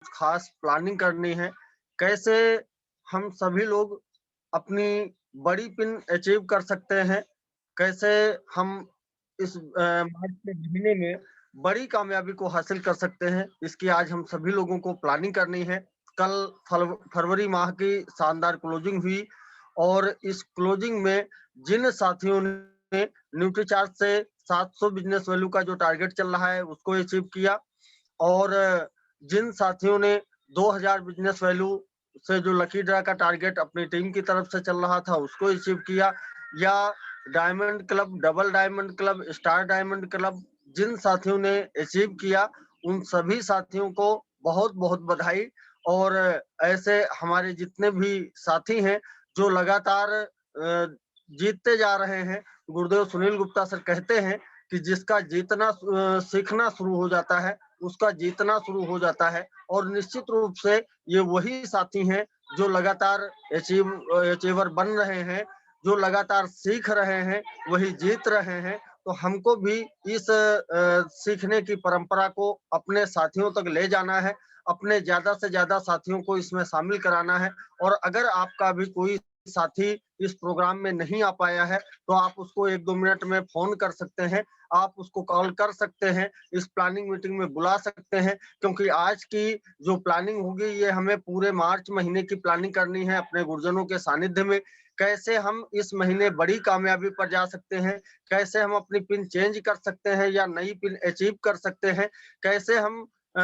खास प्लानिंग करनी है, कैसे हम सभी लोग अपनी बड़ी पिन अचीव कर सकते हैं, कैसे हम इस मार्च के महीने में बड़ी कामयाबी को हासिल कर सकते हैं, इसकी आज हम सभी लोगों को प्लानिंग करनी है। कल फरवरी माह की शानदार क्लोजिंग हुई और इस क्लोजिंग में जिन साथियों ने न्यूट्रीचार्ज से 700 बिज़नेस वैल्यू का जो टारगेट चल रहा है, उसको अचीव किया और जिन साथियों ने 2000 बिज़नेस वैल्यू से जो लकी ड्रा का टारगेट अपनी टीम की तरफ से चल रहा था, उसको अचीव किया या diamond club, double diamond club, star diamond club जिन साथियों ने अचीव किया, उन सभी साथियों को बहुत-बहुत बधाई और ऐसे हमारे जितने भी साथी हैं, जो लगातार जीतते जा रहे हैं। गुरुदेव सुनील गुप्ता सर कहते हैं कि जिसका जीतना सीखना शुरू हो जाता है, उसका जीतना शुरू हो जाता है और निश्चित रूप से ये वही साथी हैं जो लगातार अचीवर बन रहे हैं, जो लगातार सीख रहे हैं, वही जीत रहे हैं। तो हमको भी इस सीखने की परंपरा को अपने साथियों तक ले जाना है, अपने ज़्यादा से ज़्यादा साथियों को इसमें शामिल कराना है और अगर आपका भी कोई साथी इस प्रोग्राम में नहीं आ पाया है, तो आप उसको 1-2 मिनट में फ़ोन कर सकते हैं, आप उसको कॉल कर सकते हैं, इस प्लानिंग मीटिंग में बुला सकते हैं क्योंकि आज की जो प्लानिंग होगी ये हमें पूरे मार्च महीने की प्लानिंग करनी है अपने गुरुजनों के सानिध्य में। कैसे हम इस महीने बड़ी कामयाबी पर जा सकते हैं, कैसे हम अपनी पिन चेंज कर सकते हैं या नई पिन अचीव कर सकते हैं, कैसे हम अ,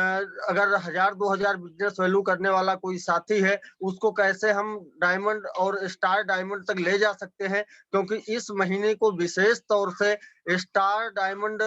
अगर 1000-2000 बिज़नेस वैल्यू करने वाला कोई साथी है, उसको कैसे हम डायमंड और स्टार डायमंड तक ले जा सकते हैं क्योंकि इस महीने को विशेष तौर से स्टार डायमंड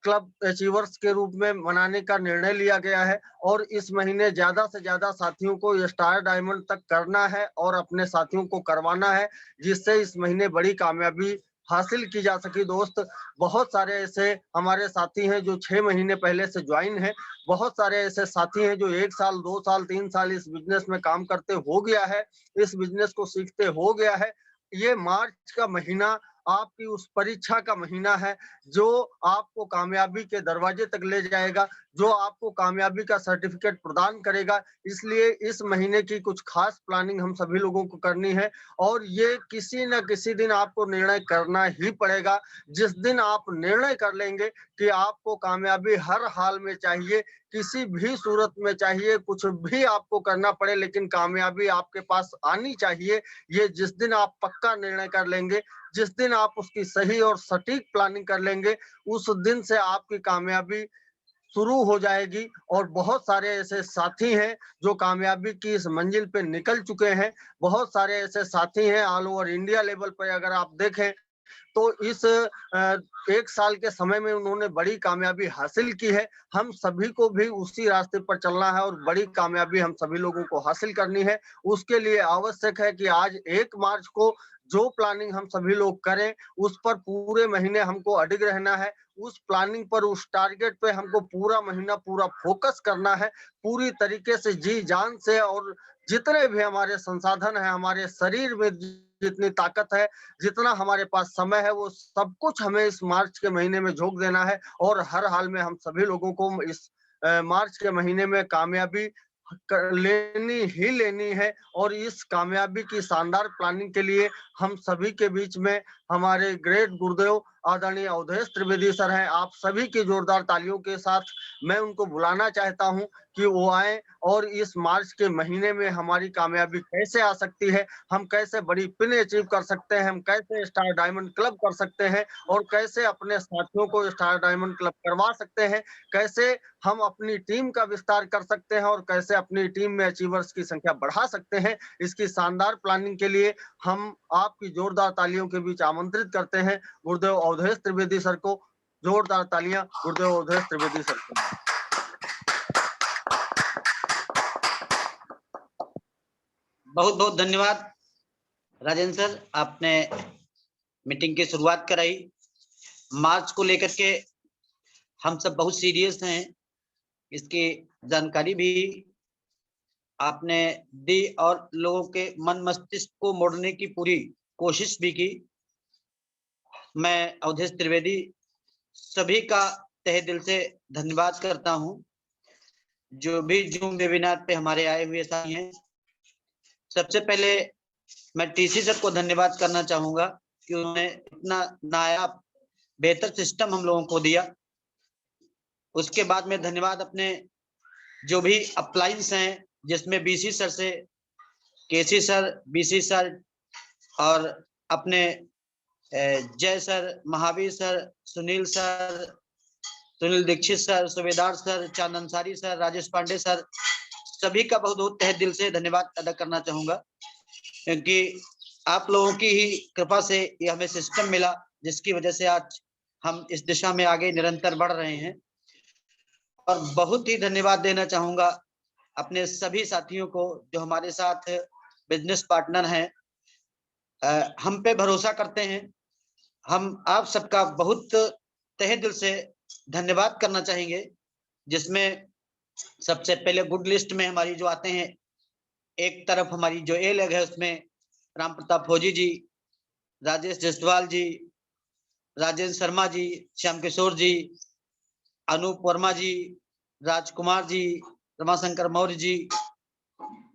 क्लब अचीवर्स के रूप में मनाने का निर्णय लिया गया है और इस महीने ज़्यादा से ज़्यादा साथियों को स्टार डायमंड तक करना है और अपने साथियों को करवाना है, जिससे इस महीने बड़ी कामयाबी हासिल की जा सके दोस्त। बहुत सारे ऐसे हमारे साथी हैं जो 6 महीने पहले से जॉइन हैं, बहुत सारे ऐसे साथी हैं जो 1 साल, 2 साल, 3 साल इस बिज़नेस में काम करते हो गया है, इस बिज़नेस को सीखते हो गया है। ये मार्च का महीना आपकी उस परीक्षा का महीना है जो आपको कामयाबी के दरवाजे तक ले जाएगा, जो आपको कामयाबी का सर्टिफिकेट प्रदान करेगा। इसलिए इस महीने की कुछ खास प्लानिंग हम सभी लोगों को करनी है और ये किसी न किसी दिन आपको निर्णय करना ही पड़ेगा। जिस दिन आप निर्णय कर लेंगे कि आपको कामयाबी हर हाल में चाहिए, किसी भी सूरत में चाहिए, कुछ भी आपको करना पड़े लेकिन कामयाबी आपके पास आनी चाहिए। ये जिस दिन आप पक्का निर्णय कर लेंगे, जिस दिन आप उसकी सही और सटीक प्लानिंग कर लेंगे, उस दिन से आपकी कामयाबी शुरू हो जाएगी और बहुत सारे ऐसे साथी हैं जो कामयाबी की इस मंजिल पे निकल चुके हैं। बहुत सारे ऐसे साथी हैं ऑल ओवर इंडिया लेवल पे अगर आप देखें तो इस 1 साल के समय में उन्होंने बड़ी कामयाबी हासिल की है। हम सभी को भी उसी रास्ते पर चलना है और बड़ी कामयाबी हम सभी लोगों को हासिल करनी है। उसके लिए आवश्यक है कि आज 1 मार्च को जो प्लानिंग हम सभी लोग करें, उस पर पूरे महीने हमको अडिग रहना है। उस प्लानिंग पर, उस टारगेट पे हमको पूरा महीना पूरा फ़ोकस करना है। पूरी तरीके से जी-जान से और जितने भी हमारे संसाधन हैं, हमारे शरीर में जितनी ताकत है, जितना हमारे पास समय है वो सब कुछ हमें इस मार्च के महीने में झोंक देना है और हर हाल में हम सभी लोगों को इस मार्च के महीने में कामयाबी लेनी ही लेनी है और इस कामयाबी की शानदार प्लानिंग के लिए हम सभी के बीच में हमारे ग्रेट गुरुदेव आदरणीय अवधेश त्रिवेदी सर हैं। आप सभी की जोरदार तालियों के साथ मैं उनको बुलाना चाहता हूं कि वो आए और इस मार्च के महीने में हमारी कामयाबी कैसे आ सकती है, हम कैसे बड़ी पिन अचीव कर सकते हैं, हम कैसे स्टार डायमंड क्लब कर सकते हैं और कैसे अपने साथियों को स्टार डायमंड क्लब करवा सकते हैं, कैसे हम अपनी टीम का विस्तार कर सकते हैं और कैसे अपनी टीम में अचीवर्स की संख्या बढ़ा सकते हैं। इसकी शानदार प्लानिंग के लिए हम आपकी जोरदार तालियों के बीच आमंत्रित करते हैं गुरुदेव अवधेश त्रिवेदी सर को। जोरदार तालियां गुरुदेव अवधेश त्रिवेदी सर को। बहुत बहुत धन्यवाद राजेंद्र सर, आपने मीटिंग की शुरुआत कराई। मार्च को लेकर के हम सब बहुत सीरियस हैं, इसकी जानकारी भी आपने दी और लोगों के मन मस्तिष्क को मोड़ने की पूरी कोशिश भी की। मैं अवधेश त्रिवेदी सभी का तहे दिल से धन्यवाद करता हूं। जो भी जूम वेबिनार पे हमारे आए हुए साथी हैं, सबसे पहले मैं टीसी सर को धन्यवाद करना चाहूंगा कि उन्होंने इतना नायाब बेहतर सिस्टम हम लोगों को दिया। उसके बाद में धन्यवाद अपने जो भी अप्लाइंस हैं, जिसमें बीसी सर से केसी सर, बीसी सर और अपने Jai sir, Mahavir sir, Sunil sir, Sunil Dixit sir, Subedar sir, Chand Ansari sir, Rajesh Pandey sir, सभी का बहुत बहुत तहे दिल से धन्यवाद अदा करना चाहूंगा, क्योंकि आप लोगों की ही कृपा से ये हमें सिस्टम मिला, जिसकी वजह से आज हम इस दिशा में आगे निरंतर बढ़ रहे हैं। और बहुत ही धन्यवाद देना चाहूंगा अपने सभी साथियों को जो हमारे साथ बिजनेस पार्टनर हैं, हम पे भरोसा करते हैं। हम आप सबका बहुत तहे दिल से धन्यवाद करना चाहेंगे, जिसमें सबसे पहले गुड लिस्ट में हमारी जो आते हैं, एक तरफ हमारी जो ए लेग है उसमें राम प्रताप फौजी जी, राजेश जसवाल जी, राजेंद्र शर्मा जी, श्याम किशोर जी, अनूप वर्मा जी, राजकुमार जी, रमाशंकर मौर्य जी,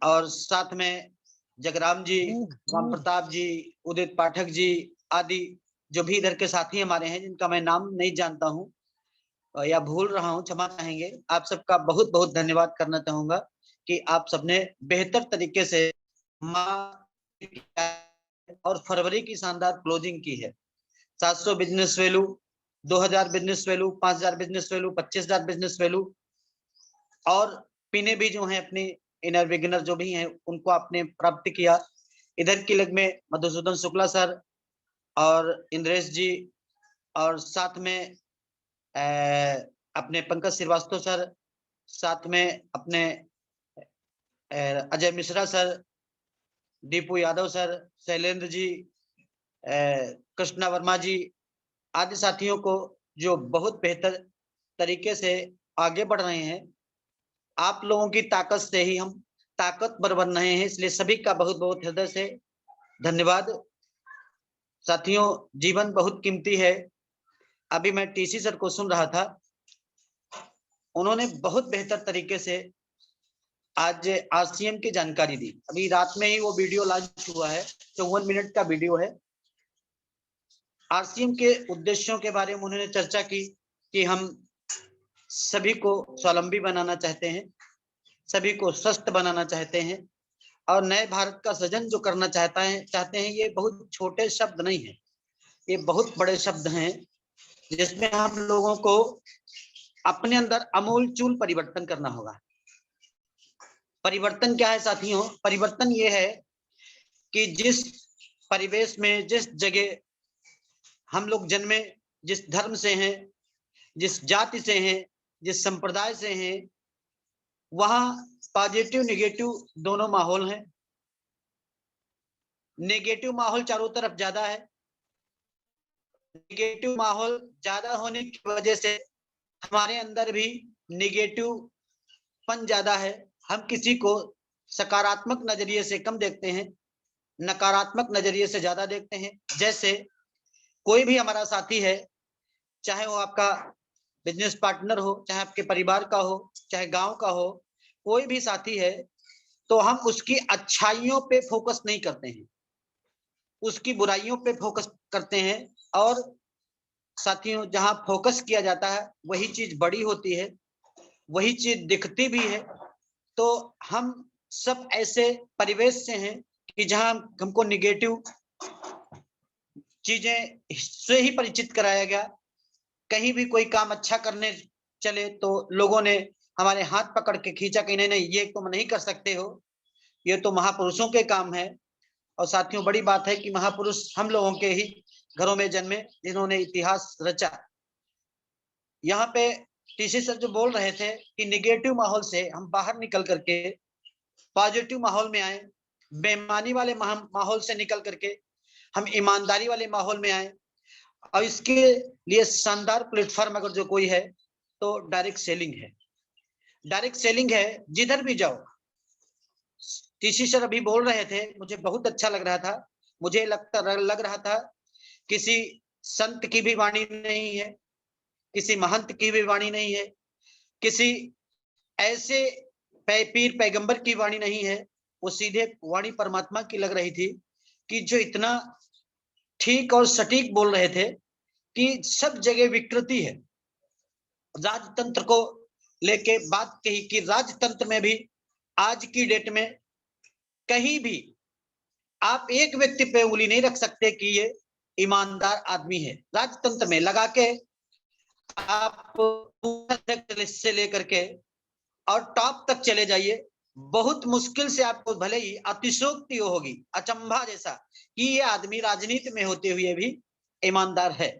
और साथ में जगराम जी, राम प्रताप जी, उदित पाठक जी आदि जो भी इधर के साथी हमारे हैं, जिनका मैं नाम नहीं जानता हूँ या भूल रहा हूँ, क्षमा चाहेंगे। आप सबका बहुत बहुत धन्यवाद करना चाहूंगा कि आप सबने बेहतर तरीके से और फरवरी की शानदार क्लोजिंग की है। 700 business value, 2000 business value, 5000 business value, 25,000 business value, और पीने भी जो है अपनी इनर बिगिनर जो भी हैं उनको आपने प्राप्त किया। इधर की लेग में मधुसूदन शुक्ला सर और इंद्रेश जी, और साथ में अपने पंकज श्रीवास्तव सर, साथ में अपने अजय मिश्रा सर, दीपू यादव सर, शैलेंद्र जी, कृष्णा वर्मा जी आदि साथियों को जो बहुत बेहतर तरीके से आगे बढ़ रहे हैं। आप लोगों की ताकत से ही हम ताकतवर बन रहे हैं, इसलिए सभी का बहुत बहुत हृदय से धन्यवाद। साथियों, जीवन बहुत कीमती है। अभी मैं टीसी सर को सुन रहा था, उन्होंने बहुत बेहतर तरीके से आज आरसीएम की जानकारी दी। अभी रात में ही वो वीडियो लॉन्च हुआ है, 54 मिनट का वीडियो है। आरसीएम के उद्देश्यों के बारे में उन्होंने चर्चा की कि हम सभी को स्वावलंबी बनाना चाहते हैं, सभी को स्वस्थ बनाना चाहते हैं, और नए भारत का सृजन जो करना चाहते हैं। ये बहुत छोटे शब्द नहीं है, ये बहुत बड़े शब्द हैं, जिसमें हम लोगों को अपने अंदर आमूलचूल परिवर्तन करना होगा। परिवर्तन क्या है साथियों? परिवर्तन ये है कि जिस परिवेश में, जिस जगह हम लोग जन्मे, जिस धर्म से हैं, जिस जाति से हैं, जिस संप्रदाय से हैं, वहां पॉजिटिव नेगेटिव दोनों माहौल हैं। नेगेटिव माहौल चारों तरफ ज्यादा है। नेगेटिव माहौल ज्यादा होने की वजह से हमारे अंदर भी नेगेटिव पन ज्यादा है। हम किसी को सकारात्मक नजरिए से कम देखते हैं, नकारात्मक नजरिए से ज्यादा देखते हैं। जैसे कोई भी हमारा साथी है, चाहे वो आपका बिजनेस पार्टनर हो, चाहे आपके परिवार का हो, चाहे गांव का हो, कोई भी साथी है, तो हम उसकी अच्छाइयों पे फोकस नहीं करते हैं, उसकी बुराइयों पे फोकस करते हैं। और साथियों, जहां फोकस किया जाता है वही चीज बड़ी होती है, वही चीज दिखती भी है। तो हम सब ऐसे परिवेश से हैं कि जहां हमको निगेटिव चीजें से ही परिचित कराया गया। कहीं भी कोई काम अच्छा करने चले तो लोगों ने हमारे हाथ पकड़ के खींचा कि नहीं नहीं, ये तुम नहीं कर सकते हो, ये तो महापुरुषों के काम है। और साथियों, बड़ी बात है कि महापुरुष हम लोगों के ही घरों में जन्मे, जिन्होंने इतिहास रचा। यहाँ पे टीसी सर जो बोल रहे थे कि निगेटिव माहौल से हम बाहर निकल करके पॉजिटिव माहौल में आए, बेईमानी वाले माहौल से निकल करके हम ईमानदारी वाले माहौल में आए। और इसके लिए शानदार प्लेटफॉर्म अगर जो कोई है तो डायरेक्ट सेलिंग है। डायरेक्ट सेलिंग है, जिधर भी जाओ। टीसी सर अभी बोल रहे थे, मुझे बहुत अच्छा लग रहा था। मुझे लग रहा था किसी संत की भी वाणी नहीं है, किसी महंत की भी वाणी नहीं है, किसी ऐसे पीर पैगंबर की वाणी नहीं है, वो सीधे वाणी परमात्मा की लग रही थी कि जो इतना ठीक और सटीक बोल रहे थे कि सब जगह विकृति है। राजतंत्र को लेके बात कही कि राजतंत्र में भी आज की डेट में कहीं भी आप एक व्यक्ति पे उंगली नहीं रख सकते कि ये ईमानदार आदमी है। राजतंत्र में लगा के आप से लेकर के और टॉप तक चले जाइए, बहुत मुश्किल से आपको भले ही अतिशोक्ति होगी, अचंभा जैसा कि ये आदमी राजनीति में होते हुए भी ईमानदार है।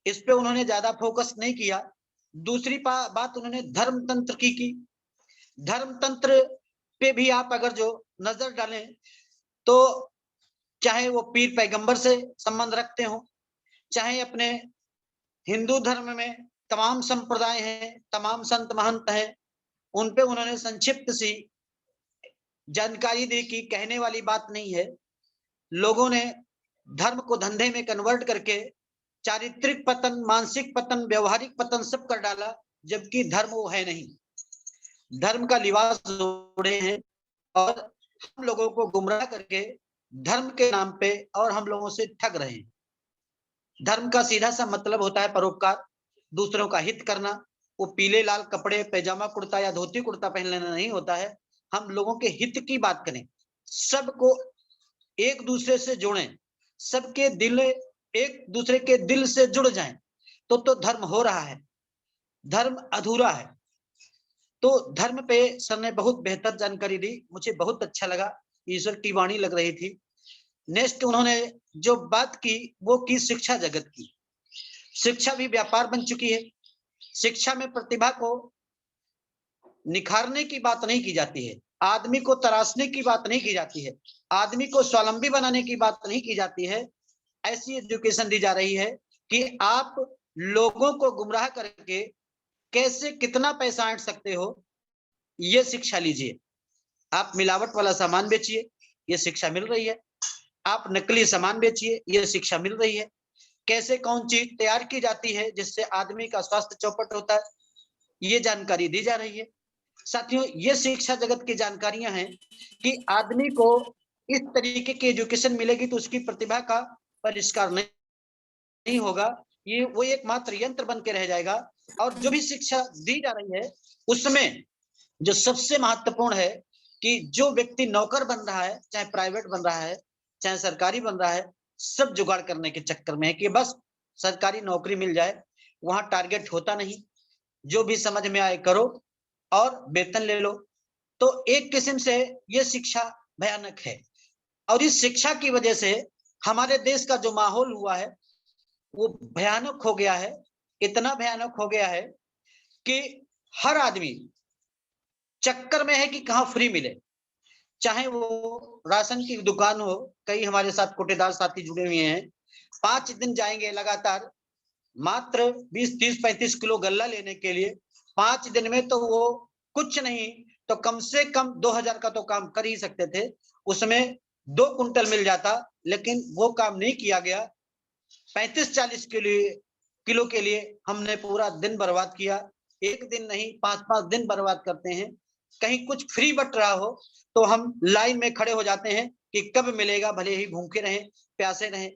इस पे उन्होंने ज्यादा फोकस नहीं किया। दूसरी बात उन्होंने धर्मतंत्र की। धर्मतंत्र पे भी आप अगर जो नजर डालें तो चाहे वो पीर पैगंबर से संबंध रखते हो, चाहे अपने हिंदू धर्म में तमाम संप्रदाय हैं, तमाम संत महंत हैं, उन पे उन्होंने संक्षिप्त सी जानकारी दी कि कहने वाली बात नहीं है। लोगों ने धर्म को धंधे में कन्वर्ट करके चारित्रिक पतन, मानसिक पतन, व्यवहारिक पतन सब कर डाला, जबकि धर्म वो है नहीं। धर्म का लिबास ओढ़े हैं और हम लोगों को गुमराह करके धर्म के नाम पे और हम लोगों से ठग रहे हैं। धर्म का सीधा सा मतलब होता है परोपकार, दूसरों का हित करना। वो पीले लाल कपड़े, पैजामा कुर्ता या धोती कुर्ता पहन लेना नहीं होता है। हम लोगों के हित की बात करें, सबको एक दूसरे से जोड़ें, सबके दिल एक दूसरे के दिल से जुड़ जाएं, तो धर्म हो रहा है। धर्म अधूरा है। तो धर्म पे सर ने बहुत बेहतर जानकारी दी, मुझे बहुत अच्छा लगा, ईश्वर की वाणी लग रही थी। नेक्स्ट उन्होंने जो बात की वो की शिक्षा जगत की। शिक्षा भी व्यापार बन चुकी है। शिक्षा में प्रतिभा को निखारने की बात नहीं की जाती है, आदमी को तराशने की बात नहीं की जाती है, आदमी को स्वावलंबी बनाने की बात नहीं की जाती है। ऐसी एजुकेशन दी जा रही है कि आप लोगों को गुमराह करके कैसे कितना पैसा ऐंठ सकते हो, ये शिक्षा लीजिए। आप मिलावट वाला सामान बेचिए, ये शिक्षा मिल रही है। आप नकली सामान बेचिए, ये शिक्षा मिल रही है। कैसे कौन चीज तैयार की जाती है जिससे आदमी का स्वास्थ्य चौपट होता है, ये जानकारी दी जा रही है। साथियों, ये शिक्षा जगत की जानकारियां हैं कि आदमी को इस तरीके की एजुकेशन मिलेगी तो उसकी प्रतिभा का परिष्कार नहीं होगा, ये वो एकमात्र यंत्र बन के रह जाएगा। और जो भी शिक्षा दी जा रही है उसमें जो सबसे महत्वपूर्ण है कि जो व्यक्ति नौकर बन रहा है, चाहे प्राइवेट बन रहा है चाहे सरकारी बन रहा है, सब जुगाड़ करने के चक्कर में है कि बस सरकारी नौकरी मिल जाए। वहां टारगेट होता नहीं, जो भी समझ में आए करो और वेतन ले लो। तो एक किस्म से ये शिक्षा भयानक है। और इस शिक्षा की वजह से हमारे देश का जो माहौल हुआ है वो भयानक हो गया है। इतना भयानक हो गया है कि हर आदमी चक्कर में है कि कहां फ्री मिले, चाहे वो राशन की दुकान हो। कई हमारे साथ कोटेदार साथी जुड़े हुए हैं, 5 दिन जाएंगे लगातार मात्र 20, 30, 35 किलो गल्ला लेने के लिए। 5 दिन में तो वो कुछ नहीं तो कम से कम 2000 का तो काम कर ही सकते थे, उसमें 2 कुंटल मिल जाता, लेकिन वो काम नहीं किया गया। 35-40 किलो के लिए हमने पूरा दिन बर्बाद किया। एक दिन नहीं, 5-5 दिन बर्बाद करते हैं। कहीं कुछ फ्री बट रहा हो तो हम लाइन में खड़े हो जाते हैं कि कब मिलेगा, भले ही भूखे रहें, प्यासे रहें।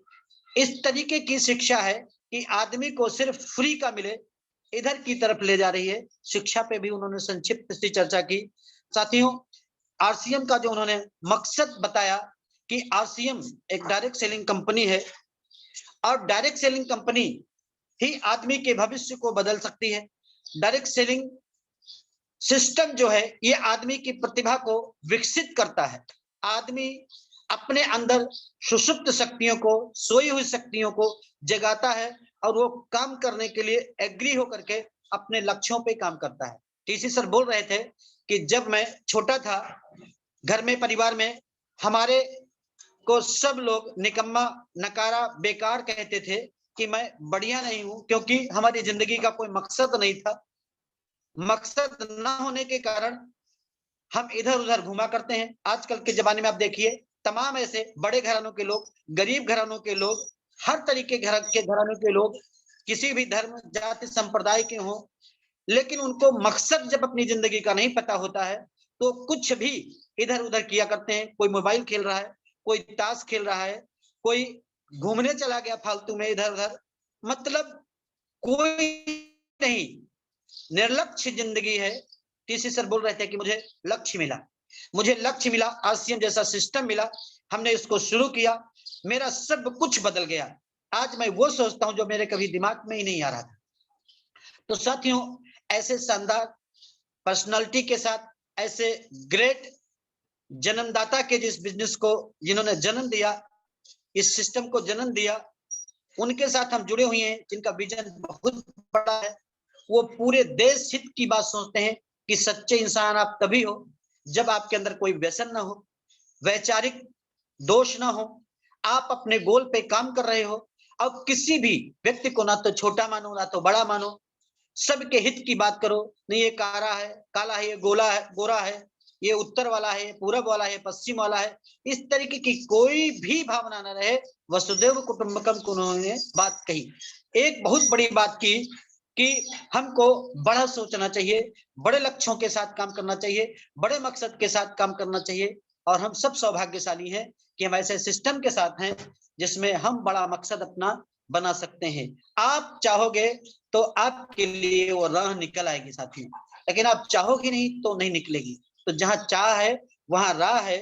इस तरीके की शिक्षा है कि आदमी को सिर्फ फ्री का मिले, इधर की तरफ ले जा रही है। शिक्षा पे भी उन्होंने संक्षिप्त सी चर्चा की। साथियों, आरसीएम का जो उन्होंने मकसद बताया कि आरसीएम एक डायरेक्ट सेलिंग कंपनी है और डायरेक्ट सेलिंग कंपनी ही आदमी के भविष्य को बदल सकती है। डायरेक्ट सेलिंग सिस्टम जो है ये आदमी की प्रतिभा को विकसित करता है। आदमी अपने अंदर सुषुप्त शक्तियों को, सोई हुई शक्तियों को जगाता है और वो काम करने के लिए एग्री होकर के अपने लक्ष्यों पे काम करता है। टीसी सर बोल रहे थे कि जब मैं छोटा था, घर में परिवार में हमारे को सब लोग निकम्मा, नकारा, बेकार कहते थे कि मैं बढ़िया नहीं हूं, क्योंकि हमारी जिंदगी का कोई मकसद नहीं था। मकसद ना होने के कारण हम इधर उधर घुमा करते हैं। आजकल के जमाने में आप देखिए, तमाम ऐसे बड़े घरानों के लोग, गरीब घरानों के लोग, हर तरीके के घरानों के लोग, किसी भी धर्म, जाति, संप्रदाय के हों, लेकिन उनको मकसद जब अपनी जिंदगी का नहीं पता होता है तो कुछ भी इधर उधर किया करते हैं। कोई मोबाइल खेल रहा है, कोई ताश खेल रहा है, कोई घूमने चला गया फालतू में इधर उधर, मतलब कोई नहीं, निर्लक्ष्य जिंदगी है। टीसी सर बोल रहे थे कि मुझे लक्ष्य मिला, मुझे लक्ष्य मिला, आरसीएम जैसा सिस्टम मिला, हमने इसको शुरू किया, मेरा सब कुछ बदल गया। आज मैं वो सोचता हूं जो मेरे कभी दिमाग में ही नहीं आ रहा था। तो साथियों, ऐसे शानदार पर्सनालिटी के साथ, ऐसे ग्रेट जन्मदाता के जिस बिजनेस को जिन्होंने जन्म दिया, इस सिस्टम को जन्म दिया, उनके साथ हम जुड़े हुए हैं, जिनका विजन बहुत बड़ा है। वो पूरे देश हित की बात सोचते हैं कि सच्चे इंसान आप तभी हो जब आपके अंदर कोई व्यसन ना हो, वैचारिक दोष ना हो, आप अपने गोल पे काम कर रहे हो, अब किसी भी व्यक्ति को ना तो छोटा मानो ना तो बड़ा मानो, सबके हित की बात करो। नहीं ये काला है, ये गोला है, गोरा है, ये उत्तर वाला है, पूरब वाला है, पश्चिम वाला है, इस तरीके की कोई भी भावना न रहे। वसुदेव कुटुंबकम को उन्होंने बात कही। एक बहुत बड़ी बात की कि हमको बड़ा सोचना चाहिए, बड़े लक्ष्यों के साथ काम करना चाहिए, बड़े मकसद के साथ काम करना चाहिए। और हम सब सौभाग्यशाली हैं कि हम ऐसे सिस्टम के साथ हैं जिसमें हम बड़ा मकसद अपना बना सकते हैं। आप चाहोगे तो आपके लिए वो राह निकल आएगी साथियों, लेकिन आप चाहोगे नहीं तो नहीं निकलेगी। तो जहां चाह है वहां राह है।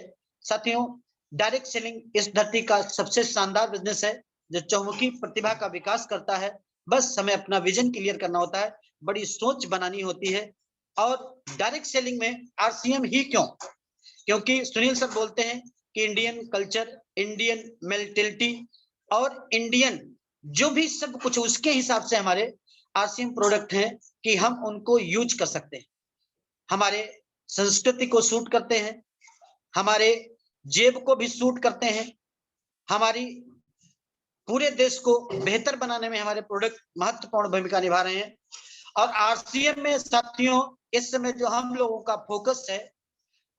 साथियों, डायरेक्ट सेलिंग इस धरती का सबसे शानदार बिजनेस है जो चहुमुखी प्रतिभा का विकास करता है। बस हमें अपना विजन क्लियर करना होता है, बड़ी सोच बनानी होती है। और डायरेक्ट सेलिंग में आरसीएम ही क्यों? क्योंकि सुनील सर बोलते हैं कि इंडियन कल्चर, इंडियन मेंटालिटी और इंडियन जो भी सब कुछ उसके हिसाब से हमारे आरसीएम प्रोडक्ट हैं कि हम उनको यूज कर सकते हैं, हमारे संस्कृति को सूट करते हैं, हमारे जेब को भी सूट करते हैं, हमारी पूरे देश को बेहतर बनाने में हमारे प्रोडक्ट महत्वपूर्ण भूमिका निभा रहे हैं। और आरसीएम में साथियों इस समय जो हम लोगों का फोकस है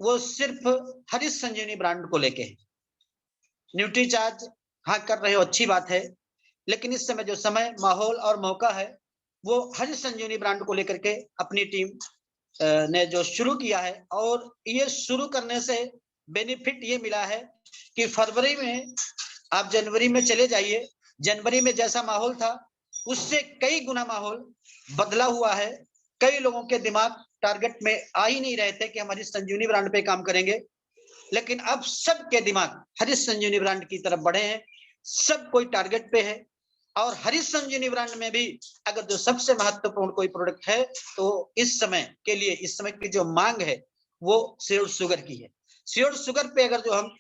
वो सिर्फ हरीश संजीवनी ब्रांड को लेके है। न्यूट्रीचार्ज हाँ कर रहे हो, अच्छी बात है, लेकिन इस समय जो समय, माहौल और मौका है वो हरीश संजीवनी ब्रांड को लेकर के अपनी टीम ने जो शुरू किया है। और ये शुरू करने से बेनिफिट ये मिला है कि फरवरी में आप जनवरी में चले जाइए, जनवरी में जैसा माहौल था उससे कई गुना माहौल बदला हुआ है। कई लोगों के दिमाग टारगेट में आ ही नहीं रहे थे कि हम हरीश संजीवनी ब्रांड पे काम करेंगे, लेकिन अब सबके दिमाग हरीश संजीवनी ब्रांड की तरफ बढ़े हैं, सब कोई टारगेट पे है। और हरीश संजीवनी ब्रांड में भी अगर जो सबसे महत्वपूर्ण कोई प्रोडक्ट है तो इस समय के लिए, इस समय की जो मांग है वो श्योर शुगर की है। श्योर शुगर पे अगर जो हम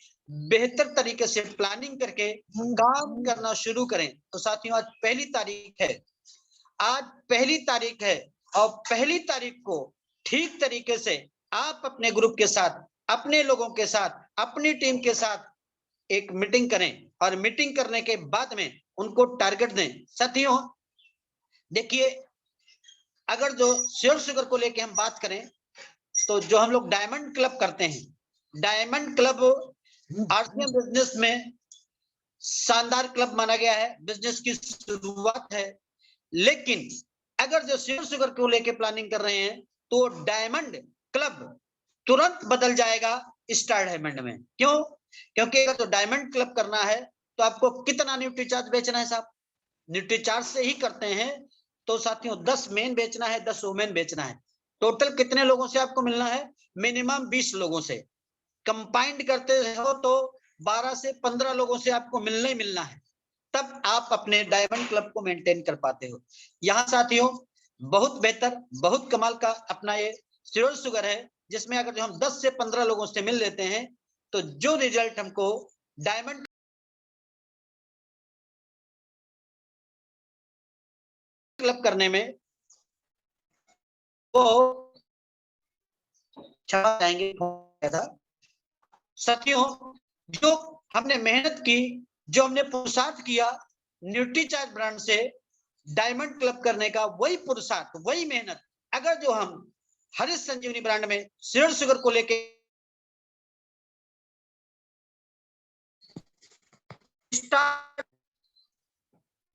बेहतर तरीके से प्लानिंग करके काम करना शुरू करें तो साथियों आज पहली तारीख है, आज पहली तारीख है, और पहली तारीख को ठीक तरीके से आप अपने ग्रुप के साथ, अपने लोगों के साथ, अपनी टीम के साथ एक मीटिंग करें और मीटिंग करने के बाद में उनको टारगेट दें। साथियों देखिए, अगर जो श्योर शुगर को लेके हम बात करें तो जो हम लोग डायमंड क्लब करते हैं, डायमंड क्लब आरसीएम बिजनेस में शानदार क्लब माना गया है, बिजनेस की शुरुआत है। लेकिन अगर जो श्योर शुगर को लेके प्लानिंग कर रहे हैं तो डायमंड क्लब तुरंत बदल जाएगा स्टार डायमंड में। क्यों? क्योंकि अगर तो डायमंड क्लब करना है तो आपको कितना न्यूट्रीचार्ज बेचना है साहब? न्यूट्रीचार्ज से ही करते हैं तो साथियों 10 मेन बेचना है, 10 वोमेन बेचना है। टोटल कितने लोगों से आपको मिलना है? मिनिमम 20 लोगों से। कंबाइंड करते हो तो 12 से 15 लोगों से आपको मिलना ही मिलना है, तब आप अपने डायमंड क्लब को मेंटेन कर पाते हो। यहाँ साथियों बहुत बेहतर, बहुत कमाल का अपना ये श्योर शुगर है, जिसमें अगर जो हम 10 से 15 लोगों से मिल लेते हैं तो जो रिजल्ट हमको डायमंड क्लब करने में वो जाएंगे। साथियों जो हमने मेहनत की, जो हमने पुरुषार्थ किया न्यूट्रीचार्ज ब्रांड से डायमंड क्लब करने का, वही पुरुषार्थ, वही मेहनत अगर जो हम हरीश संजीवनी ब्रांड में श्योर शुगर को लेके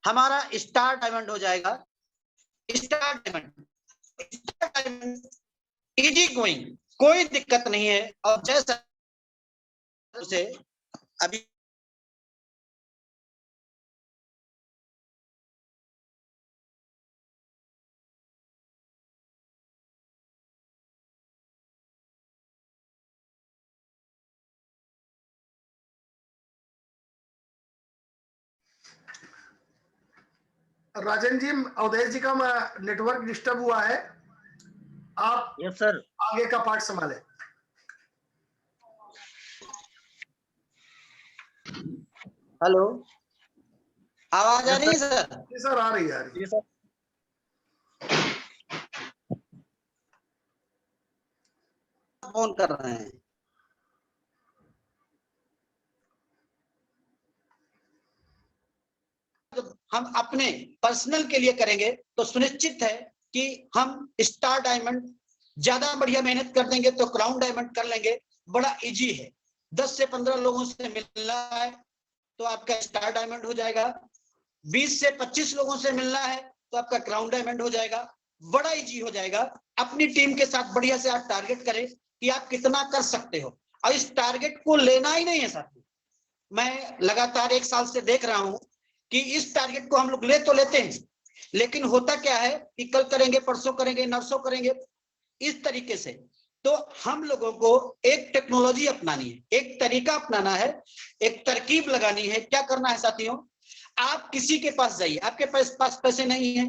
हमारा स्टार डायमंड हो जाएगा। स्टार डायमंड इजी गोइंग, कोई दिक्कत नहीं है। और जैसा से अभी राजन जी, अवधेश जी का नेटवर्क डिस्टर्ब हुआ है, आप यस सर, आगे का पार्ट संभालें। हेलो, आवाज आ रही है सर? जी सर, आ रही है। जी सर। फोन कर रहे हैं। हम अपने पर्सनल के लिए करेंगे तो सुनिश्चित है कि हम स्टार डायमंड ज्यादा बढ़िया मेहनत कर देंगे तो क्राउन डायमंड कर लेंगे। बड़ा इजी है, 10 से 15 लोगों से मिलना है तो आपका स्टार डायमंड हो जाएगा, 20 से 25 लोगों से मिलना है तो आपका क्राउन डायमंड हो जाएगा। बड़ा इजी हो जाएगा। अपनी टीम के साथ बढ़िया से आप टारगेट करें कि आप कितना कर सकते हो, और इस टारगेट को लेना ही नहीं है साथी। मैं लगातार 1 साल से देख रहा हूं कि इस टारगेट को हम लोग ले तो लेते हैं, लेकिन होता क्या है कि कल करेंगे, परसों करेंगे, नरसों करेंगे, इस तरीके से। तो हम लोगों को एक टेक्नोलॉजी अपनानी है, एक तरीका अपनाना है, एक तरकीब लगानी है। क्या करना है साथियों, आप किसी के पास जाइए, आपके पास पैसे नहीं है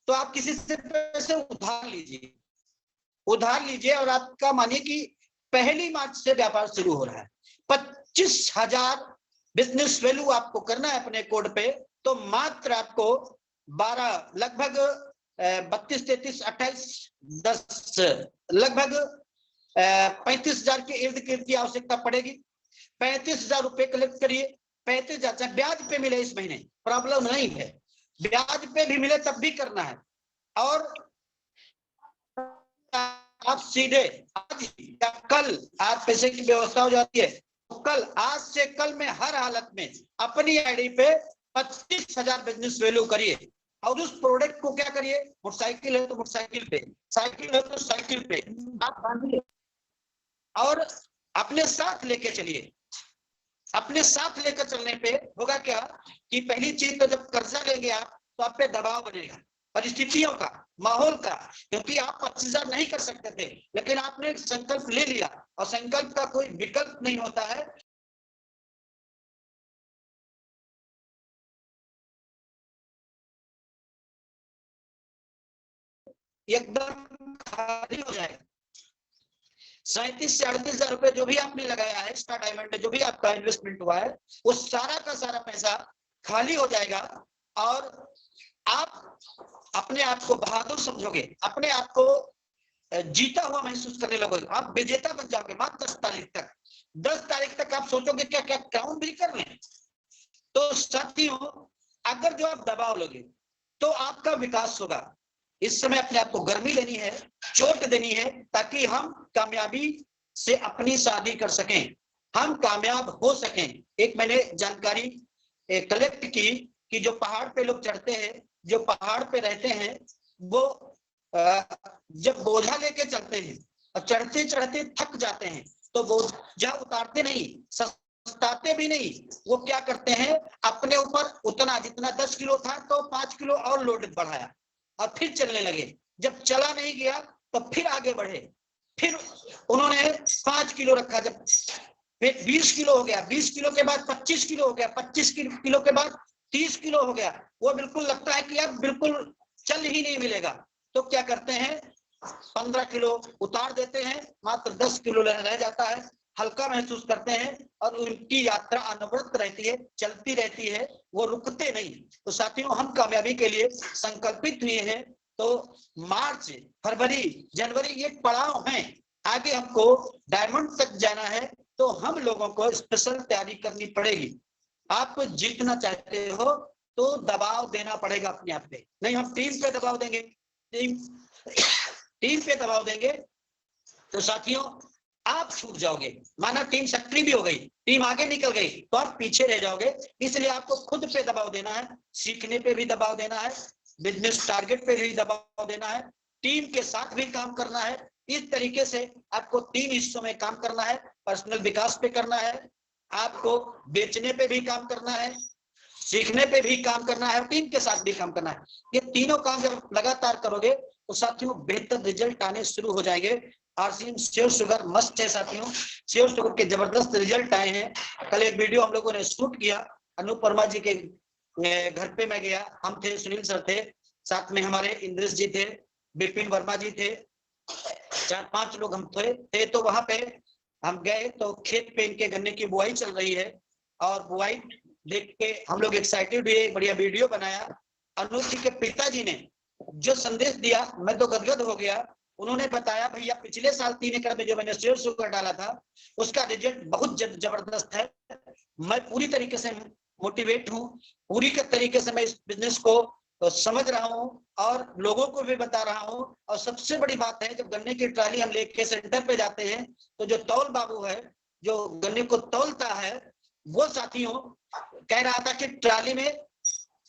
तो आप किसी से पैसे उधार लीजिए, उधार लीजिए। और आपका मानिए कि 1 मार्च से व्यापार शुरू हो रहा है, 25,000 बिजनेस वैल्यू आपको करना है अपने कोड पे, तो मात्र आपको 12 लगभग 32, 33, 28, 10 लगभग 35,000 के इर्द गिर्द की आवश्यकता पड़ेगी। 35,000 रुपए कलेक्ट करिए। 35,000 ब्याज पे मिले इस महीने, प्रॉब्लम नहीं है, ब्याज पे भी मिले तब भी करना है। और आप सीधे आज या कल आप पैसे की व्यवस्था हो जाती है तो कल, आज से कल में हर हालत में अपनी आईडी पे 25,000 बिजनेस वैल्यू करिए। और उस प्रोडक्ट को क्या करिए, मोटरसाइकिल है तो मोटरसाइकिल पे, साइकिल है तो साइकिल पे आप बांधिए और अपने साथ लेके चलिए। अपने साथ लेकर चलने पे होगा क्या कि पहली चीज तो जब कर्जा लेंगे आप तो आप पे दबाव बनेगा, परिस्थितियों का, माहौल का, क्योंकि आप 25,000 नहीं कर सकते थे, लेकिन आपने संकल्प ले लिया और संकल्प का कोई विकल्प नहीं होता है। एकदम खाली हो जाएगा। 37 से 38,000 रुपए जो भी आपने लगाया है स्टार डायमंड में, जो भी आपका इन्वेस्टमेंट हुआ है, वो सारा का सारा पैसा खाली हो जाएगा और आप अपने आप को बहादुर समझोगे, अपने आप को जीता हुआ महसूस करने लगोगे, आप विजेता बन जाओगे। मात्र 10 तारीख तक, 10 तारीख तक आप सोचोगे क्या क्या क्राउन भी कर लें। तो साथियों, अगर जो आप दबाव लोगे तो आपका विकास होगा। इस समय अपने आप को गर्मी लेनी है, चोट देनी है, ताकि हम कामयाबी से अपनी शादी कर सकें, हम कामयाब हो सकें। एक मैंने जानकारी कलेक्ट की कि जो पहाड़ पे लोग चढ़ते हैं, जो पहाड़ पे रहते हैं, वो जब बोझा लेके चलते हैं और चढ़ते चढ़ते थक जाते हैं तो बोझा उतारते नहीं, सस्ताते भी नहीं, वो क्या करते हैं, अपने ऊपर उतना जितना 10 किलो था तो 5 किलो और लोड बढ़ाया और फिर चलने लगे। जब चला नहीं गया तो फिर आगे बढ़े, फिर उन्होंने 5 किलो रखा, जब फिर 20 किलो हो गया, 20 किलो के बाद 25 किलो हो गया, 25 किलो के बाद 30 किलो हो गया, वो बिल्कुल लगता है कि अब बिल्कुल चल ही नहीं मिलेगा। तो क्या करते हैं, 15 किलो उतार देते हैं, मात्र 10 किलो रह जाता है, हल्का महसूस करते हैं और उनकी यात्रा अनवरत रहती है, चलती रहती है, वो रुकते नहीं। तो साथियों, हम कामयाबी के लिए संकल्पित हुए हैं। तो मार्च, फरवरी, जनवरी ये पड़ाव हैं, आगे हमको डायमंड तक जाना है तो हम लोगों को स्पेशल तैयारी करनी पड़ेगी। आप जीतना चाहते हो तो दबाव देना पड़ेगा अपने आप पे, नहीं हम टीम पे दबाव देंगे, टीम पे दबाव देंगे तो साथियों आप छूट जाओगे। माना टीम सक्रिय भी हो गई, टीम आगे निकल गई तो आप पीछे रह जाओगे। इसलिए आपको खुद पे दबाव देना है, सीखने पे भी दबाव देना है, बिजनेस टारगेट पे भी दबाव देना है, टीम के साथ भी काम करना है। इस तरीके से आपको 3 हिस्सों में काम करना है। पर्सनल विकास पे करना है, आपको बेचने पे भी काम करना है, सीखने पे भी काम करना है, टीम के साथ भी काम करना है। ये तीनों काम जब लगातार करोगे तो साथियों बेहतर रिजल्ट आने शुरू हो जाएंगे। आरसीएम सेव शुगर मस्ट है साथियों, सेव शुगर के जबरदस्त रिजल्ट आए हैं। कल एक वीडियो हम लोगों ने शूट किया, अनूप वर्मा जी के घर पे मैं गया, हम थे, सुनील सर थे, साथ में हमारे इंद्रेश जी थे, विपिन वर्मा जी थे, 4-5 लोग हम थे। तो वहां पे हम गए तो खेत पे इनके गन्ने की बुआई चल रही है और बुआई देख के हम लोग एक्साइटेड हुए, बढ़िया वीडियो बनाया। अनूप जी के पिताजी ने जो संदेश दिया मैं तो गदगद हो गया। उन्होंने बताया भैया पिछले साल 3 एकड़ में जो मैंने सेव शुगर डाला था उसका रिजल्ट बहुत जबरदस्त है। मैं पूरी तरीके से मोटिवेट हूँ, पूरी तरीके से मैं इस बिजनेस को समझ रहा हूँ और लोगों को भी बता रहा हूँ। और सबसे बड़ी बात है, जब गन्ने की ट्राली हम लेके सेंटर पे जाते हैं तो जो तौल बाबू है जो गन्ने को तौलता है वो साथियों कह रहा था कि ट्राली में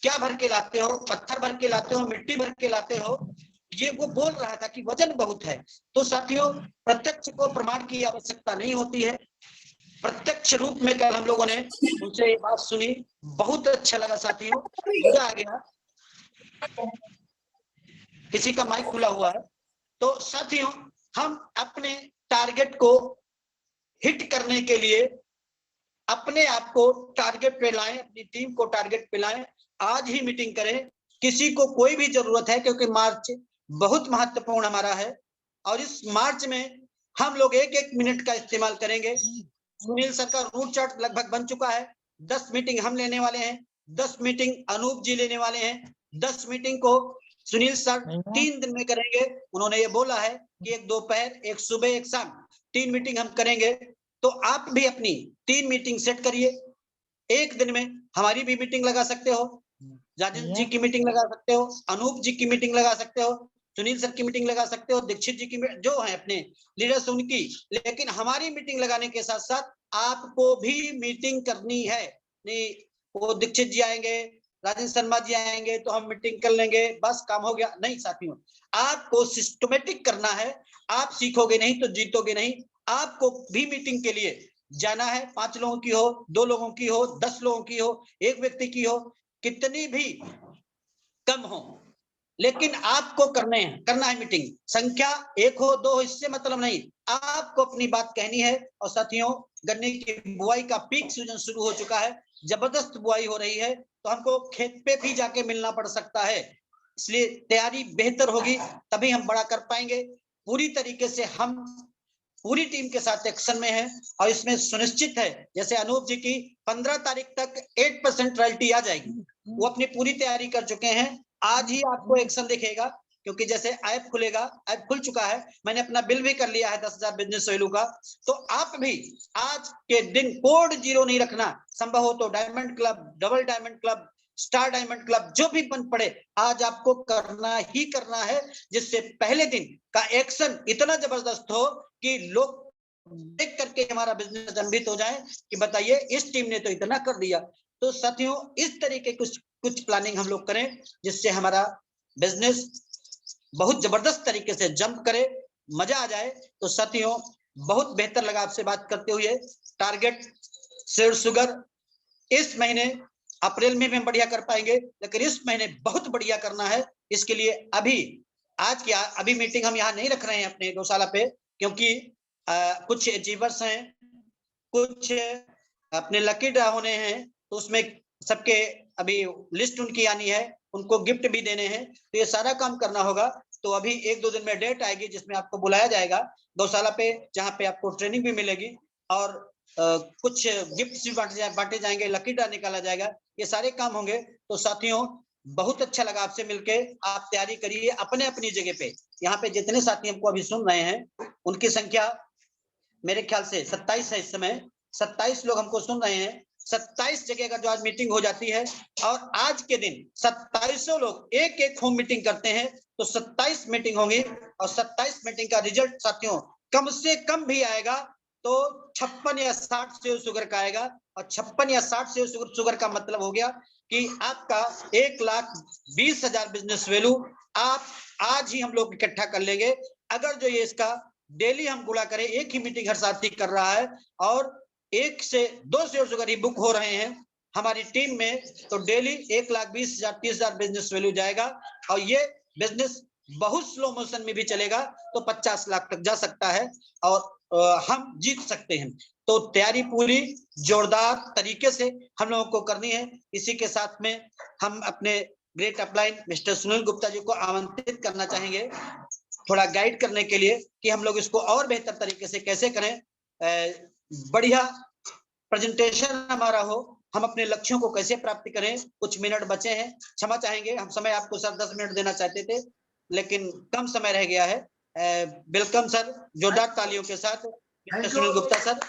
क्या भर के लाते हो, पत्थर भर के लाते हो, मिट्टी भर के लाते हो, ये वो बोल रहा था कि वजन बहुत है। तो साथियों प्रत्यक्ष को प्रमाण की आवश्यकता नहीं होती है, प्रत्यक्ष रूप में कल हम लोगों ने उनसे ये बात सुनी, बहुत अच्छा लगा साथियों, मजा आ गया। किसी का माइक खुला हुआ है। तो साथियों हम अपने टारगेट को हिट करने के लिए अपने आप को टारगेट पे लाएं, अपनी टीम को टारगेट पे लाएं, आज ही मीटिंग करें। किसी को कोई भी जरूरत है क्योंकि मार्च बहुत महत्वपूर्ण हमारा है और इस मार्च में हम लोग 1-1 मिनट का इस्तेमाल करेंगे। सुनील सर का रूट चार्ट लगभग बन चुका है। 10 मीटिंग हम लेने वाले हैं, 10 मीटिंग अनूप जी लेने वाले हैं। 10 मीटिंग को सुनील सर 3 दिन में करेंगे। उन्होंने ये बोला है कि एक दोपहर, एक सुबह, एक शाम 3 मीटिंग हम करेंगे। तो आप भी अपनी 3 मीटिंग सेट करिए। एक दिन में हमारी भी मीटिंग लगा सकते हो, राजेंद्र जी की मीटिंग लगा सकते हो, अनूप जी की मीटिंग लगा सकते हो, सुनील सर की मीटिंग लगा सकते हो, दीक्षित जी की जो है अपने लीडर्स उनकी। लेकिन हमारी मीटिंग लगाने के साथ साथ आपको भी मीटिंग करनी है। नहीं वो दीक्षित जी आएंगे, राजेंद्र शर्मा जी आएंगे तो हम मीटिंग कर लेंगे, बस काम हो गया, नहीं साथियों, आपको सिस्टमेटिक करना है। आप सीखोगे नहीं तो जीतोगे नहीं। आपको भी मीटिंग के लिए जाना है, 5 लोगों की हो, 2 लोगों की हो, 10 लोगों की हो, 1 व्यक्ति की हो, कितनी भी कम हो, लेकिन आपको करना है मीटिंग। संख्या 1 हो 2 हो इससे मतलब नहीं, आपको अपनी बात कहनी है। और साथियों गन्ने की बुआई का पीक सीजन शुरू हो चुका है, जबरदस्त बुआई हो रही है, तो हमको खेत पे भी जाके मिलना पड़ सकता है, इसलिए तैयारी बेहतर होगी तभी हम बड़ा कर पाएंगे। पूरी तरीके से हम पूरी टीम के साथ एक्शन में है और इसमें सुनिश्चित है, जैसे अनूप जी की 15 तारीख तक 8% रॉयल्टी आ जाएगी, वो अपनी पूरी तैयारी कर चुके हैं। आज ही आपको एक्शन दिखेगा क्योंकि जैसे ऐप खुलेगा, ऐप खुल चुका है, मैंने अपना बिल भी कर लिया है 10,000 बिजनेस वैल्यू का। तो आप भी आज के दिन कोड 0 नहीं रखना, संभव हो तो diamond club, double diamond club, star diamond club जो भी बन पड़े, आज आपको करना ही करना है, जिससे पहले दिन का एक्शन इतना जबरदस्त हो कि लोग देख करके हमारा बिजनेस दंभित हो जाए कि बताइए इस टीम ने तो इतना कर दिया। तो साथियों इस तरीके कुछ प्लानिंग हम लोग करें जिससे हमारा बिजनेस बहुत जबरदस्त तरीके से जंप करे, मजा आ जाए। तो साथियों बहुत बेहतर लगा आपसे बात करते हुए। टारगेट सेव शुगर इस महीने अप्रैल में भी हम बढ़िया कर पाएंगे, लेकिन इस महीने बहुत बढ़िया करना है। इसके लिए अभी मीटिंग हम यहाँ नहीं रख रहे हैं अपने गौशाला पे, क्योंकि कुछ अचीवर्स हैं, कुछ अपने लकी ड्रा होने हैं, तो उसमें सबके अभी लिस्ट उनकी आनी है, उनको गिफ्ट भी देने हैं, तो ये सारा काम करना होगा। तो अभी 1-2 दिन में डेट आएगी जिसमें आपको बुलाया जाएगा गौशाला पे, जहाँ पे आपको ट्रेनिंग भी मिलेगी और कुछ गिफ्ट भी बांटे जाएंगे, लकी ड्रा निकाला जाएगा, ये सारे काम होंगे। तो साथियों बहुत अच्छा लगा आपसे मिलके। आप तैयारी करिए अपने अपनी जगह पे। यहाँ पे जितने साथी हमको अभी सुन रहे हैं उनकी संख्या मेरे ख्याल से 27 है इस समय, 27 लोग हमको सुन रहे हैं। 27 जगह का जो आज मीटिंग हो जाती है और आज के दिन 2700 लोग एक होम मीटिंग करते हैं, तो 27 मीटिंग होंगी और 27 मीटिंग का रिजल्ट साथियों कम से कम भी आएगा तो 56 या 60 सेव शुगर का आएगा। और 56 या 60 सेव शुगर का मतलब हो गया कि आपका 1,20,000 बिजनेस वैल्यू आप आज ही हम लोग इकट्ठा कर लेंगे। अगर जो ये इसका डेली हम गुणा करें, एक ही मीटिंग हर साथी कर रहा है और 1 से 2 शेयर शुगर बुक हो रहे हैं हमारी टीम में, तो डेली 1,20,000 30,000 बिजनेस वैल्यू जाएगा और ये बिजनेस बहुत स्लो मोशन में भी चलेगा तो 50 लाख तक जा सकता है और हम जीत सकते हैं। तो तैयारी पूरी जोरदार तरीके से हम लोगों को करनी है। इसी के साथ में हम अपने great upline mister Sunil Gupta ji को आमंत्रित करना चाहेंगे थोड़ा गाइड करने के लिए कि हम लोग इसको और बेहतर तरीके से कैसे करें, बढ़िया प्रेजेंटेशन हमारा हो, हम अपने लक्ष्यों को कैसे प्राप्त करें। कुछ मिनट बचे हैं, क्षमा चाहेंगे, हम समय आपको सर 10 मिनट देना चाहते थे लेकिन कम समय रह गया है। वेलकम सर, जोरदार तालियों के साथ मिस्टर सुनील गुप्ता सर।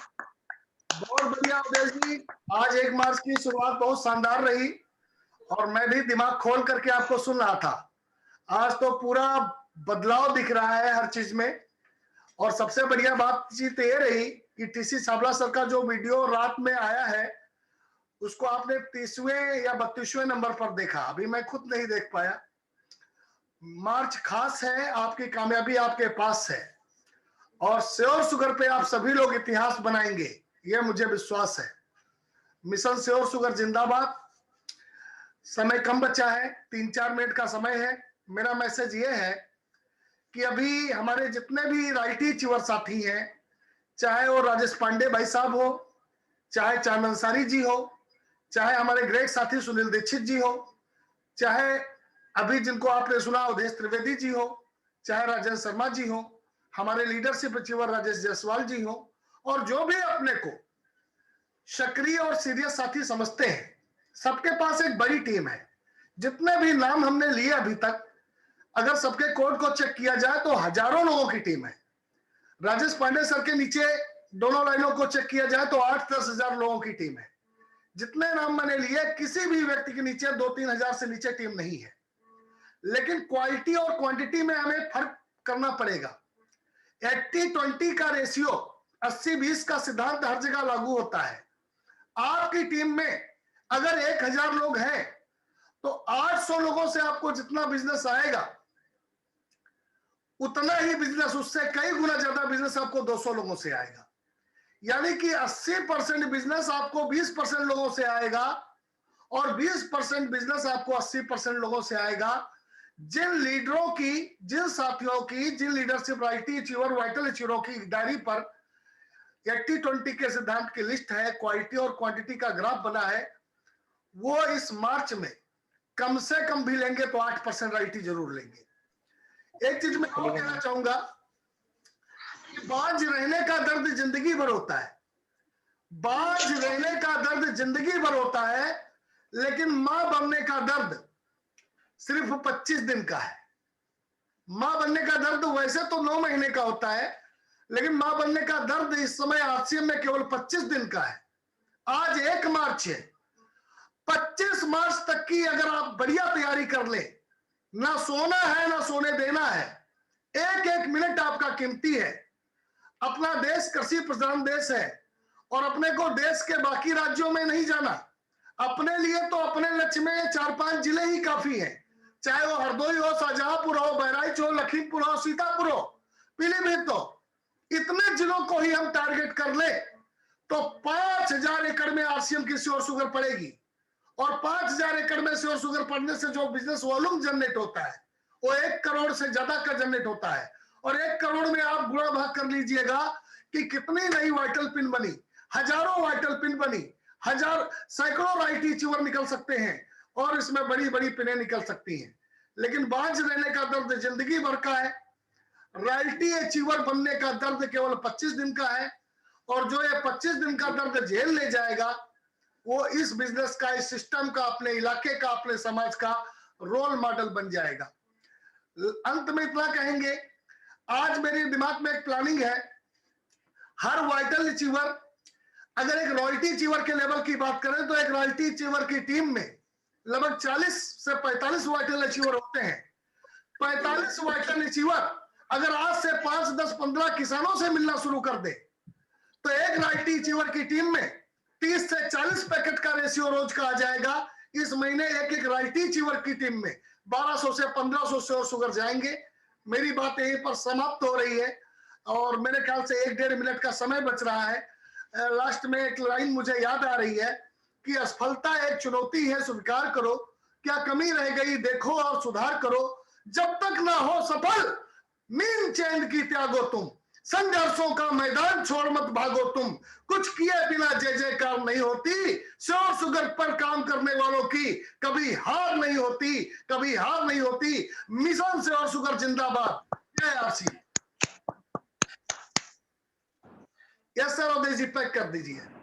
बहुत बढ़िया उदय जी, आज 1 मार्च की शुरुआत बहुत शानदार रही और मैं भी दिमाग खोल करके आपको सुन रहा था। आज तो पूरा बदलाव दिख रहा है हर चीज में और सबसे बढ़िया बातचीत ये रही कि टीसी साबला सर का जो वीडियो रात में आया है उसको आपने 30वें या 32वें नंबर पर देखा, अभी मैं खुद नहीं देख पाया। मार्च खास है, आपकी कामयाबी आपके पास है और श्योर शुगर पे आप सभी लोग इतिहास बनाएंगे, ये मुझे विश्वास है। मिशन श्योर शुगर जिंदाबाद। समय कम बचा है, 3-4 मिनट का समय है। मेरा मैसेज ये है कि अभी हमारे जितने भी राइटी चिवर साथी हैं, चाहे वो राजेश पांडे भाई साहब हो, चाहे चांद अंसारी जी हो, चाहे हमारे ग्रेट साथी सुनील दीक्षित जी हो, चाहे अभी जिनको आपने सुना अवधेश त्रिवेदी जी हो, चाहे राजेंद्र शर्मा जी हो, हमारे लीडरशिप अचीवर राजेश जायसवाल जी हो, और जो भी अपने को सक्रिय और सीरियस साथी समझते हैं, सबके पास एक बड़ी टीम है। जितने भी नाम हमने लिए अभी तक, अगर सबके कोड को चेक किया जाए तो हजारों लोगों की टीम है। राजेश पांडे सर के नीचे दोनों लाइनों को चेक किया जाए तो 8-10 हजार लोगों की टीम है। जितने नाम मैंने लिए, किसी भी व्यक्ति के नीचे 2-3 हजार से नीचे टीम नहीं है। लेकिन क्वालिटी और क्वांटिटी में हमें फर्क करना पड़ेगा। 80-20 का रेशियो, 80-20 का सिद्धांत हर जगह लागू होता है। आपकी टीम में अगर 1000 लोग हैं तो 800 लोगों से आपको जितना बिजनेस आएगा उतना ही बिजनेस, उससे कई गुना ज्यादा बिजनेस आपको 200 लोगों से आएगा। यानी कि 80% बिजनेस आपको 20% लोगों से आएगा और 20% बिजनेस आपको 80% लोगों से आएगा। जिन लीडरों की, जिन साथियों की, जिन लीडरशिप राइटी अचीवर वाइटल अचीवरों की डायरी पर 80-20 के सिद्धांत की लिस्ट है, क्वालिटी और क्वांटिटी का ग्राफ बना है, वो इस मार्च में कम से कम भी लेंगे तो 8% राइटी जरूर लेंगे। एक चीज मैं और कहना चाहूंगा कि बाज रहने का दर्द जिंदगी भर होता है। बाज रहने का दर्द जिंदगी भर होता है, लेकिन मां बनने का दर्द सिर्फ 25 दिन का है। मां बनने का दर्द वैसे तो 9 महीने का होता है, लेकिन मां बनने का दर्द इस समय आरसीएम में केवल 25 दिन का है। आज 1 मार्च है, 25 मार्च तक की अगर आप बढ़िया तैयारी कर ले, ना सोना है ना सोने देना है, एक एक मिनट आपका कीमती है। अपना देश कृषि प्रधान देश है और अपने को देश के बाकी राज्यों में नहीं जाना। अपने लिए तो अपने लक्ष्य में 4-5 जिले ही काफी हैं, चाहे वो हरदोई हो, शाहजहांपुर हो, बहराइच हो, लखीमपुर हो, सीतापुर हो, पीलीभीत हो। इतने जिलों को ही हम टारगेट कर ले तो 5000 एकड़ में आरसीएम की श्योर शुगर पड़ेगी और 5000 एकड़ में श्योर शुगर पड़ने से जो बिजनेस वॉल्यूम जनरेट होता है वो 1 करोड़ से ज्यादा का जनरेट होता है। और 1 करोड़ में आप गुणा भाग कर लीजिएगा कि कितनी नई वाइटल पिन बनी, हजारों वाइटल पिन बनी, सैकड़ों राइटी अचीवर निकल सकते हैं और इसमें बड़ी बड़ी पिनें निकल सकती हैं। लेकिन बाज रहने का दर्द जिंदगी भर का है, राइटी अचीवर बनने का दर्द केवल 25 दिन का है। और जो ये 25 दिन का दर्द झेल ले जाएगा वो इस बिजनेस का, इस सिस्टम का, अपने इलाके का, अपने समाज का रोल मॉडल बन जाएगा। अंत में इतना कहेंगे, आज मेरे दिमाग में एक प्लानिंग है, हर वाइटल अचीवर, अगर एक रॉयल्टी अचीवर के लेवल की बात करें तो एक रॉयल्टी अचीवर की टीम में लगभग 40 से 45 वाइटल अचीवर होते हैं। 45 वाइटल अचीवर अगर आज से 5, 10, 15 किसानों से मिलना शुरू कर दे तो एक रॉयल्टी अचीवर की टीम में 30 से 40 पैकेट का रेशियो रोज का आ जाएगा। इस महीने एक रॉयल्टी अचीवर की टीम में 1200 से 1500 श्योर शुगर जाएंगे। मेरी बात यहीं पर समाप्त हो रही है और मेरे ख्याल से 1-1.5 मिनट का समय बच रहा है। लास्ट में एक लाइन मुझे याद आ रही है कि असफलता एक चुनौती है, स्वीकार करो, क्या कमी रह गई देखो और सुधार करो, जब तक ना हो सफल मीन चैन की त्यागो तुम, संघर्षों का मैदान छोड़ मत भागो तुम, कुछ किए बिना जय जयकार नहीं होती, श्योर शुगर पर काम करने वालों की कभी हार नहीं होती, कभी हार नहीं होती। मिशन श्योर शुगर जिंदाबाद। जय आरसी। यस सर, और पैक कर दीजिए।